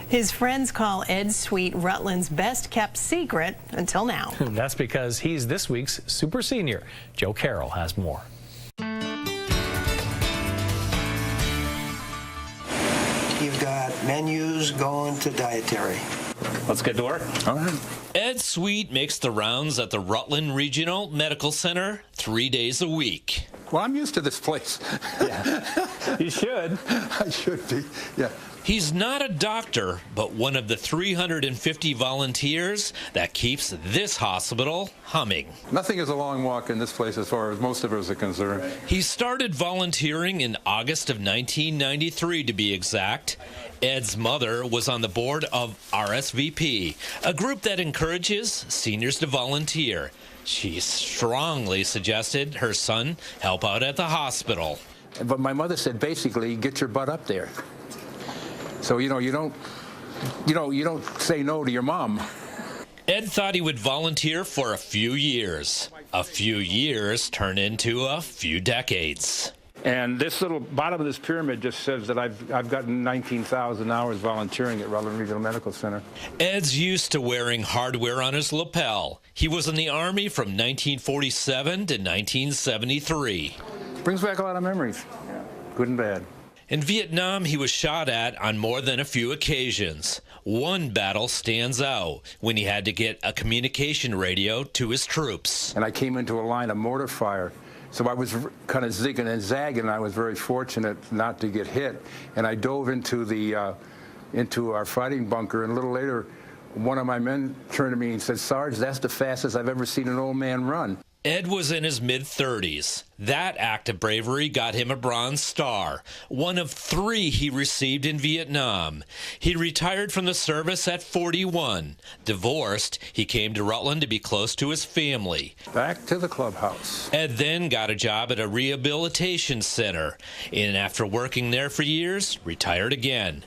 His friends call Ed Sweet Rutland's best-kept secret until now. That's because he's this week's super senior. Joe Carroll has more. You've got menus going to dietary. Let's get to work. All right. Ed Sweet makes the rounds at the Rutland Regional Medical Center 3 days a week. Well, I'm used to this place. Yeah, you should. I should be, yeah. He's not a doctor, but one of the 350 volunteers that keeps this hospital humming. Nothing is a long walk in this place as far as most of us are concerned. He started volunteering in August of 1993, to be exact. Ed's mother was on the board of RSVP, a group that encourages seniors to volunteer. She strongly suggested her son help out at the hospital. But my mother said, basically, get your butt up there. So, you don't say no to your mom. Ed thought he would volunteer for a few years. A few years turned into a few decades. And this little bottom of this pyramid just says that I've gotten 19,000 hours volunteering at Rutland Regional Medical Center. Ed's used to wearing hardware on his lapel. He was in the Army from 1947 to 1973. Brings back a lot of memories, good and bad. In Vietnam, he was shot at on more than a few occasions. One battle stands out when he had to get a communication radio to his troops. And I came into a line of mortar fire. So I was kind of zigging and zagging, and I was very fortunate not to get hit. And I dove into our fighting bunker, and a little later, one of my men turned to me and said, "Sarge, that's the fastest I've ever seen an old man run." Ed was in his mid-30s. That act of bravery got him a Bronze Star, one of 3 he received in Vietnam. He retired from the service at 41. Divorced, he came to Rutland to be close to his family. Back to the clubhouse. Ed then got a job at a rehabilitation center, and after working there for years, retired again.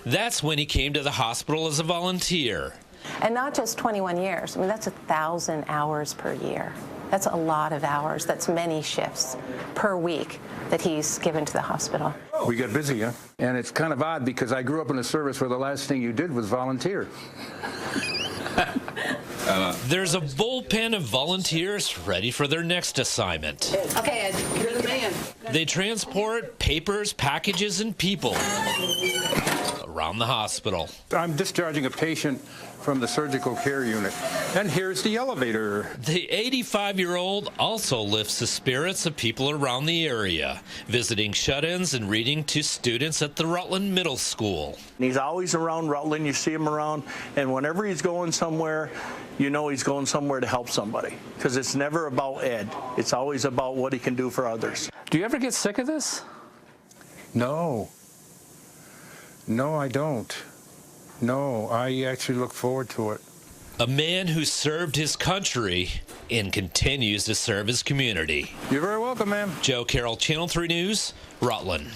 That's when he came to the hospital as a volunteer. And not just 21 years. I mean, that's 1,000 hours per year. That's a lot of hours. That's many shifts per week that he's given to the hospital. We get busy, huh? And it's kind of odd because I grew up in a service where the last thing you did was volunteer. There's a bullpen of volunteers ready for their next assignment. Okay, Ed, you're the man. They transport papers, packages, and people around the hospital. I'm discharging a patient from the surgical care unit. And here's the elevator. The 85-year-old also lifts the spirits of people around the area, visiting shut-ins and reading to students at the Rutland Middle School. He's always around Rutland. You see him around, and whenever he's going somewhere, you know he's going somewhere to help somebody, because it's never about Ed. It's always about what he can do for others. Do you ever get sick of this? No. No, I don't. No, I actually look forward to it. A man who served his country and continues to serve his community. You're very welcome, ma'am. Joe Carroll, Channel 3 News, Rutland.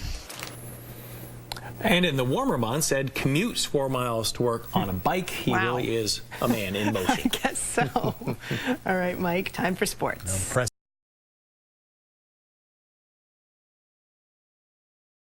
And in the warmer months, Ed commutes 4 miles to work on a bike. He Wow. really is a man in motion. I guess so. All right, Mike, time for sports.